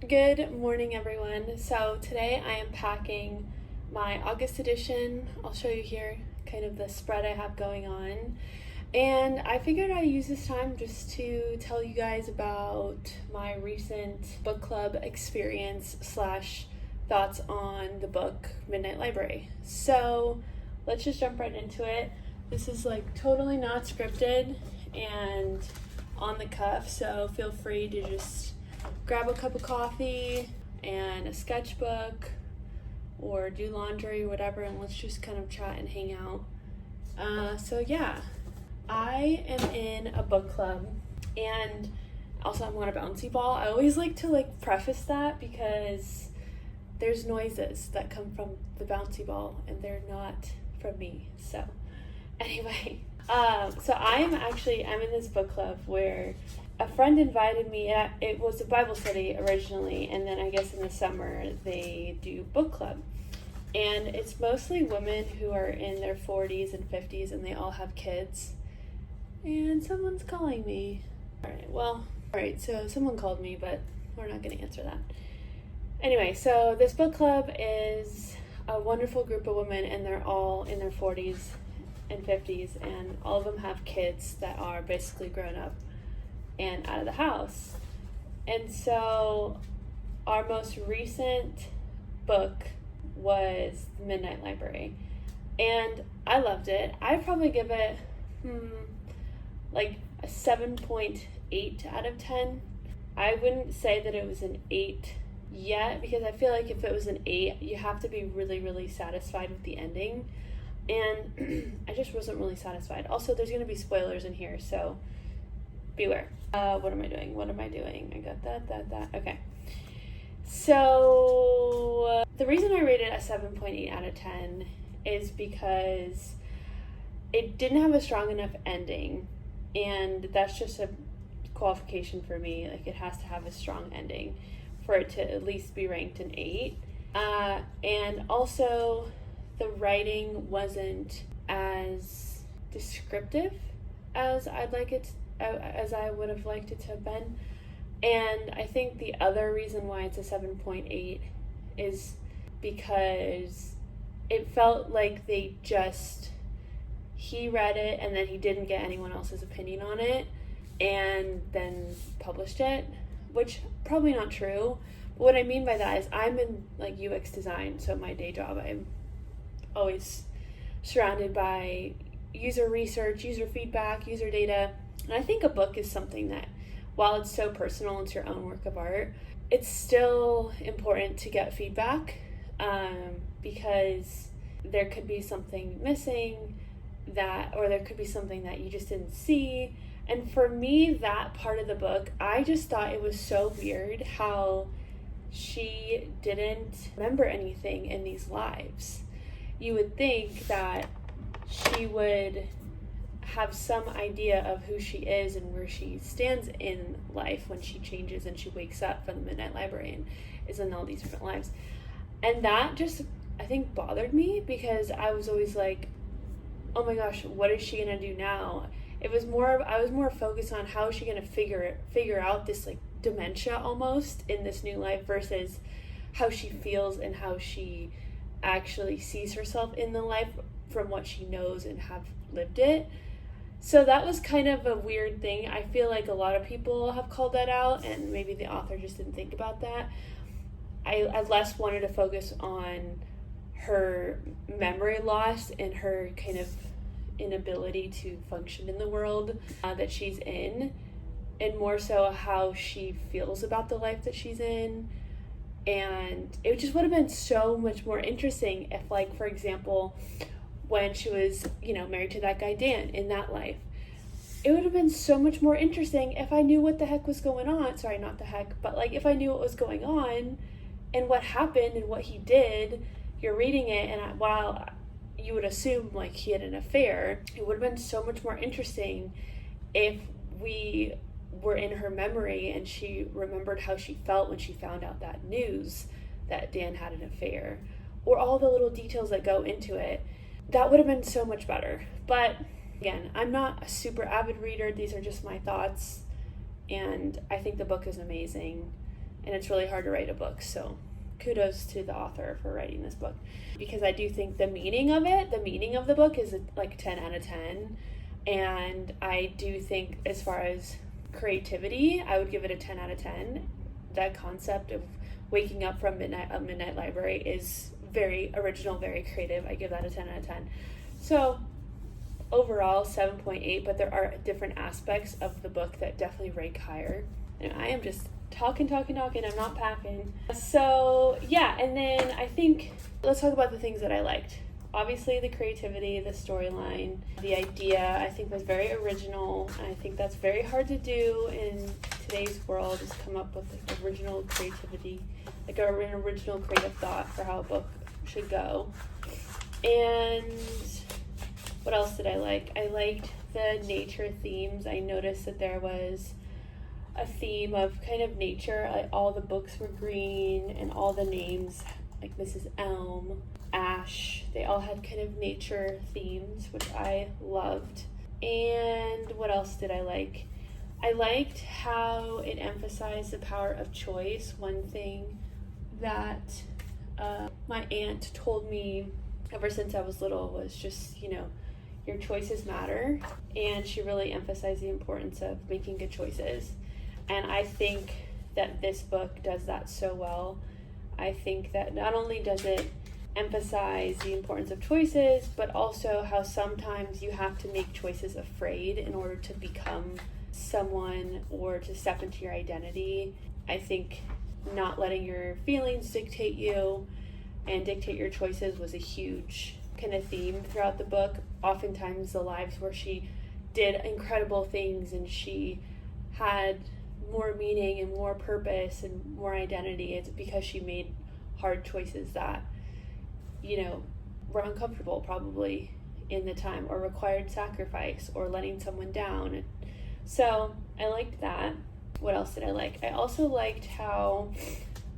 Good morning, everyone. So today I am packing my August edition. I'll show you here kind of the spread I have going on. And I figured I'd use this time just to tell you guys about my recent book club experience slash thoughts on the book Midnight Library. So let's just jump right into it. This is like totally not scripted and on the cuff, so feel free to just grab a cup of coffee and a sketchbook or do laundry or whatever, and let's just kind of chat and hang out. I am in a book club, and also I'm on a bouncy ball. I always like to preface that because there's noises that come from the bouncy ball and they're not from me. So anyway, I'm in this book club where a friend invited me. It was a Bible study originally, and then I guess in the summer they do book club. And it's mostly women who are in their 40s and 50s, and they all have kids. And someone's calling me. Alright, so someone called me, but we're not going to answer that. Anyway, so this book club is a wonderful group of women, and they're all in their 40s and 50s, and all of them have kids that are basically grown up and out of the house. And so our most recent book was Midnight Library, and I loved it. I'd probably give it a 7.8 out of 10. I wouldn't say that it was an 8 yet, because I feel like if it was an 8, you have to be really, really satisfied with the ending, and I just wasn't really satisfied. Also, there's going to be spoilers in here, so beware. What am I doing? I got that. Okay. So, the reason I rated it a 7.8 out of 10 is because it didn't have a strong enough ending, and that's just a qualification for me. It has to have a strong ending for it to at least be ranked an 8. And also, the writing wasn't as descriptive as I would have liked it to have been. And I think the other reason why it's a 7.8 is because it felt like he read it and then he didn't get anyone else's opinion on it and then published it, which probably not true. But what I mean by that is I'm in UX design, so my day job I'm always surrounded by user research, user feedback, user data. And I think a book is something that, while it's so personal, it's your own work of art, it's still important to get feedback, because there could be something missing or there could be something that you just didn't see. And for me, that part of the book, I just thought it was so weird how she didn't remember anything in these lives. You would think that she would have some idea of who she is and where she stands in life when she changes and she wakes up from the Midnight Library and is in all these different lives. And that just, I think, bothered me, because I was always like, oh my gosh, what is she gonna do now? I was more focused on how is she gonna figure out this dementia almost in this new life, versus how she feels and how she actually sees herself in the life from what she knows and have lived it. So that was kind of a weird thing. I feel like a lot of people have called that out, and maybe the author just didn't think about that. I less wanted to focus on her memory loss and her kind of inability to function in the world that she's in, and more so how she feels about the life that she's in. And it just would have been so much more interesting if, for example, when she was, married to that guy Dan in that life, it would have been so much more interesting if I knew what the heck was going on. Sorry, not the heck, but if I knew what was going on and what happened and what he did. You're reading it, and while you would assume he had an affair, it would have been so much more interesting if we were in her memory and she remembered how she felt when she found out that news that Dan had an affair, or all the little details that go into it. That would have been so much better. But again, I'm not a super avid reader. These are just my thoughts, and I think the book is amazing. and it's really hard to write a book. So kudos to the author for writing this book, because I do think the meaning of the book is like 10 out of 10. And I do think as far as creativity, I would give it a 10 out of 10. That concept of waking up from a midnight library is very original, very creative. I give that a 10 out of 10. So overall 7.8, but there are different aspects of the book that definitely rank higher. And I am just talking, I'm not packing. So yeah, and then I think let's talk about the things that I liked. Obviously the creativity, the storyline, the idea I think was very original, and I think that's very hard to do in today's world, is come up with like original creativity, like an original creative thought for how a book should go. And what else did I like? I liked the nature themes. I noticed that there was a theme of kind of nature. Like all the books were green, and all the names, like Mrs. Elm, Ash, they all had kind of nature themes, which I loved. And what else did I like? I liked how it emphasized the power of choice. One thing that my aunt told me ever since I was little was just, your choices matter. And she really emphasized the importance of making good choices. And I think that this book does that so well. I think that not only does it emphasize the importance of choices, but also how sometimes you have to make choices afraid in order to become someone or to step into your identity. I think not letting your feelings dictate you and dictate your choices was a huge kind of theme throughout the book. Oftentimes the lives where she did incredible things and she had more meaning and more purpose and more identity, it's because she made hard choices that, were uncomfortable probably in the time, or required sacrifice or letting someone down. So I liked that. What else did I like? I also liked how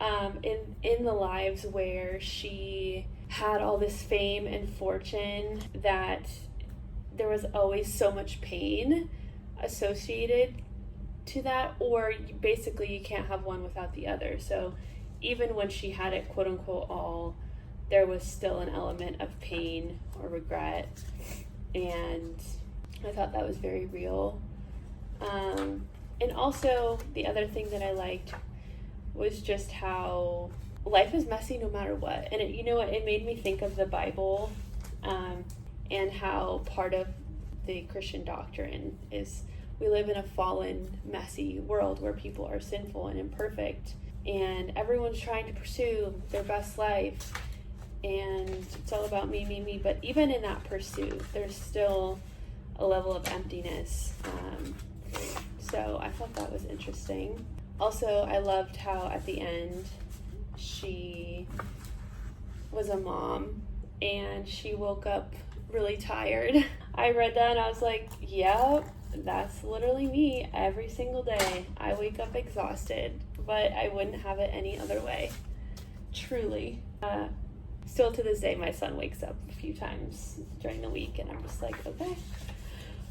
in the lives where she had all this fame and fortune, that there was always so much pain associated to that, or basically you can't have one without the other. So even when she had it quote unquote all, there was still an element of pain or regret, and I thought that was very real. And also the other thing that I liked was just how life is messy no matter what. And it made me think of the Bible, and how part of the Christian doctrine is we live in a fallen, messy world where people are sinful and imperfect, and everyone's trying to pursue their best life, and it's all about me. But even in that pursuit, there's still a level of emptiness. So I thought that was interesting. Also, I loved how at the end she was a mom and she woke up really tired. I read that and I was like, yeah, that's literally me every single day. I wake up exhausted, but I wouldn't have it any other way. Truly. Still to this day, my son wakes up a few times during the week and I'm just like, okay.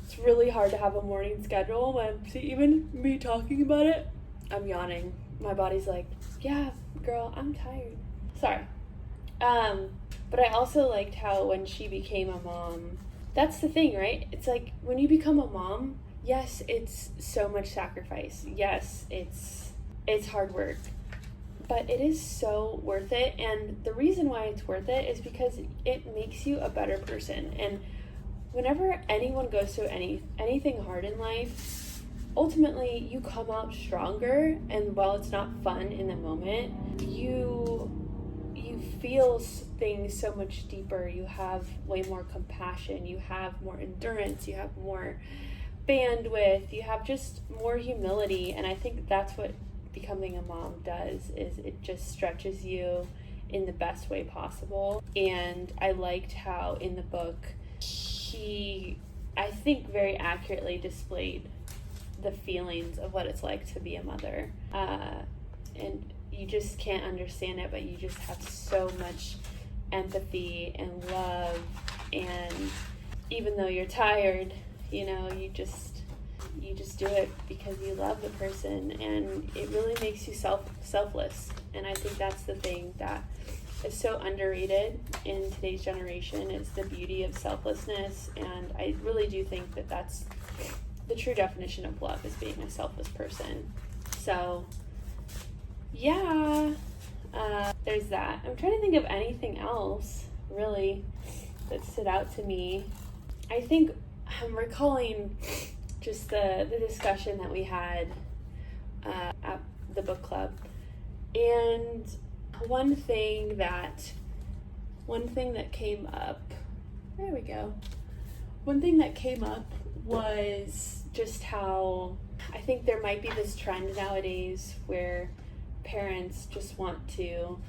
It's really hard to have a morning schedule when even me talking about it, I'm yawning. My body's like, yeah, girl, I'm tired. Sorry. But I also liked how when she became a mom, that's the thing, right? It's like when you become a mom, yes, it's so much sacrifice. Yes, it's hard work, but it is so worth it. And the reason why it's worth it is because it makes you a better person. And whenever anyone goes through anything hard in life, ultimately you come out stronger. And while it's not fun in the moment, you feel things so much deeper. You have way more compassion, you have more endurance, you have more bandwidth, you have just more humility. And I think that's what becoming a mom does, is it just stretches you in the best way possible. And I liked how in the book he, I think, very accurately displayed the feelings of what it's like to be a mother. And you just can't understand it, but you just have so much empathy and love. And even though you're tired, you you just do it because you love the person, and it really makes you selfless. And I think that's the thing that is so underrated in today's generation, is the beauty of selflessness. And I really do think that that's the true definition of love, is being a selfless person. So yeah, there's that. I'm trying to think of anything else really that stood out to me. I think I'm recalling just the discussion that we had at the book club, and one thing that came up, there we go. One thing that came up was just how I think there might be this trend nowadays where parents just want to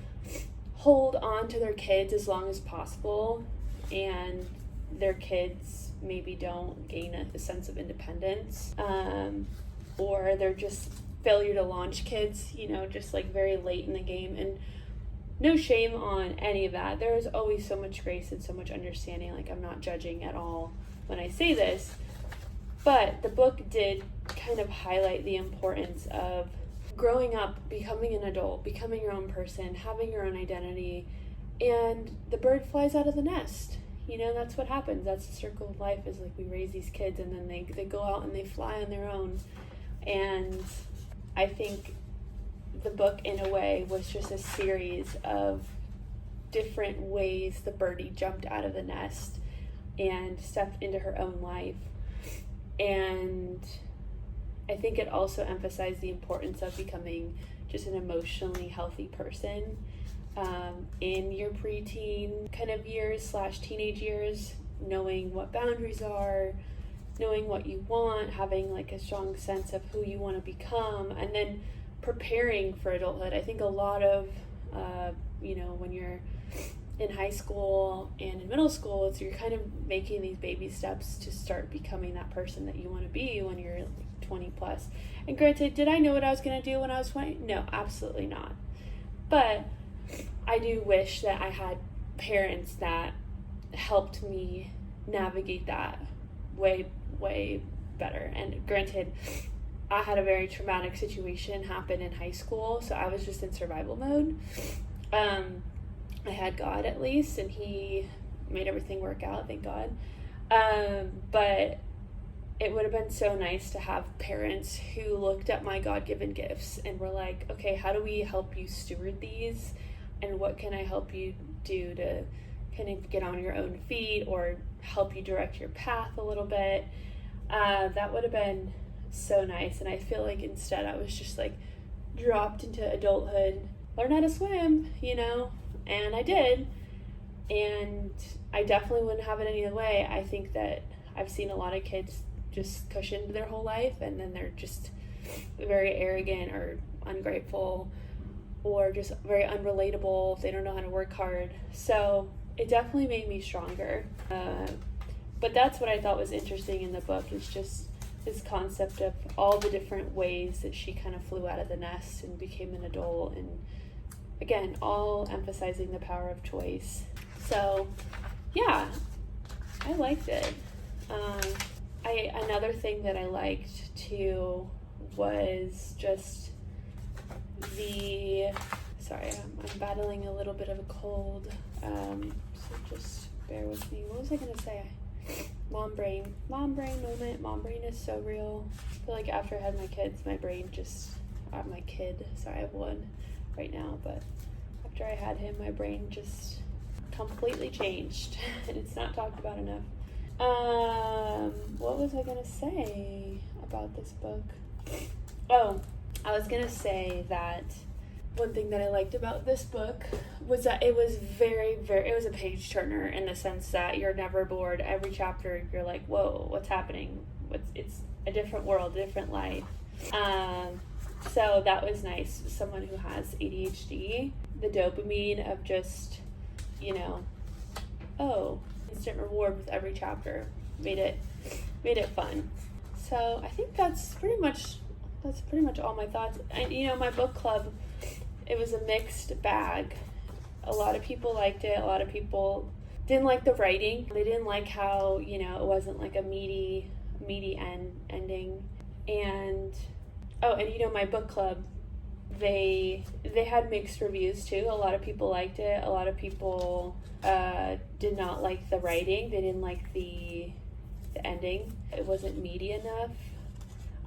hold on to their kids as long as possible, and their kids maybe don't gain a sense of independence, or they're just failure to launch kids, just like very late in the game. And no shame on any of that. There is always so much grace and so much understanding. Like, I'm not judging at all when I say this, but the book did kind of highlight the importance of growing up, becoming an adult, becoming your own person, having your own identity, and the bird flies out of the nest. That's what happens. That's the circle of life, is like we raise these kids and then they go out and they fly on their own. And I think the book, in a way, was just a series of different ways the birdie jumped out of the nest and stepped into her own life. And I think it also emphasized the importance of becoming just an emotionally healthy person in your preteen kind of years / teenage years, knowing what boundaries are, knowing what you want, having like a strong sense of who you want to become, and then preparing for adulthood. I think a lot of, when you're in high school and in middle school, it's you're kind of making these baby steps to start becoming that person that you want to be when you're like 20 plus. And granted, did I know what I was going to do when I was 20? No, absolutely not. But I do wish that I had parents that helped me navigate that way, way better. And granted, I had a very traumatic situation happen in high school, so I was just in survival mode. I had God, at least, and he made everything work out, thank God. But it would have been so nice to have parents who looked at my God-given gifts and were like, okay, how do we help you steward these? And what can I help you do to kind of get on your own feet or help you direct your path a little bit? That would have been so nice. And I feel like instead I was just like dropped into adulthood, learn how to swim, and I did. And I definitely wouldn't have it any other way. I think that I've seen a lot of kids just cushion their whole life, and then they're just very arrogant or ungrateful or just very unrelatable if they don't know how to work hard. So it definitely made me stronger. But that's what I thought was interesting in the book, is just this concept of all the different ways that she kind of flew out of the nest and became an adult, and again, all emphasizing the power of choice. So yeah, I liked it. Another thing that I liked too was just sorry, I'm battling a little bit of a cold, so just bear with me. What was I gonna say? Mom brain moment. Mom brain is so real. I feel like after I had my kids, my brain just, I have one right now, but after I had him, my brain just completely changed, and it's not talked about enough. What was I gonna say about this book? Oh, I was gonna say that one thing that I liked about this book was that it was it was a page turner, in the sense that you're never bored. Every chapter you're like, whoa, what's happening? It's a different world, a different life. So that was nice. Someone who has ADHD, the dopamine of just, instant reward with every chapter made it fun. So I think that's pretty much all my thoughts. And my book club, it was a mixed bag. A lot of people liked it. A lot of people didn't like the writing. They didn't like how, it wasn't like a meaty ending. And oh, and you know, my book club, they had mixed reviews too. A lot of people liked it. A lot of people did not like the writing. They didn't like the ending. It wasn't meaty enough.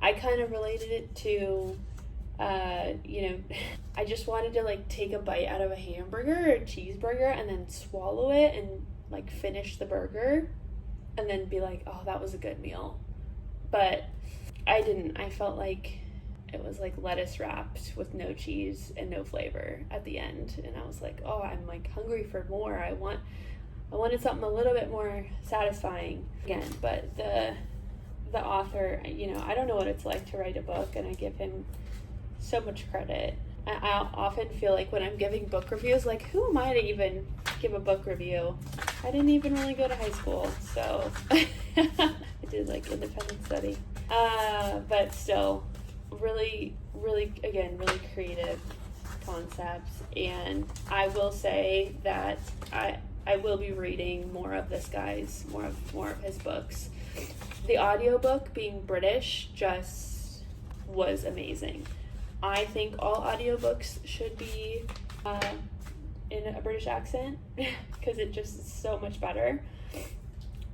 I kind of related it to you know, I just wanted to like take a bite out of a hamburger or a cheeseburger and then swallow it and like finish the burger and then be like, oh, that was a good meal. But I didn't. I felt like it was like lettuce wrapped with no cheese and no flavor at the end. And I was like, oh, I'm like hungry for more. I wanted something a little bit more satisfying again. But the author, you know, I don't know what it's like to write a book, and I give him so much credit. I often feel like when I'm giving book reviews, like, who am I to even give a book review? I didn't even really go to high school, so I did like independent study. But still, really, really, again, really creative concepts. And I will say that I will be reading more of this guy's, more of his books. The audiobook, being British, just was amazing. I think all audiobooks should be in a British accent because it just is so much better.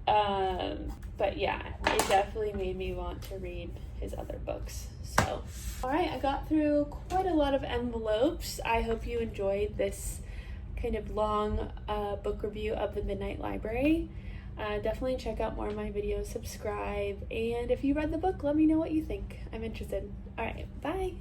But yeah, it definitely made me want to read his other books. So, all right, I got through quite a lot of envelopes. I hope you enjoyed this kind of long book review of The Midnight Library. Definitely check out more of my videos, subscribe, and if you read the book, let me know what you think. I'm interested. All right, bye.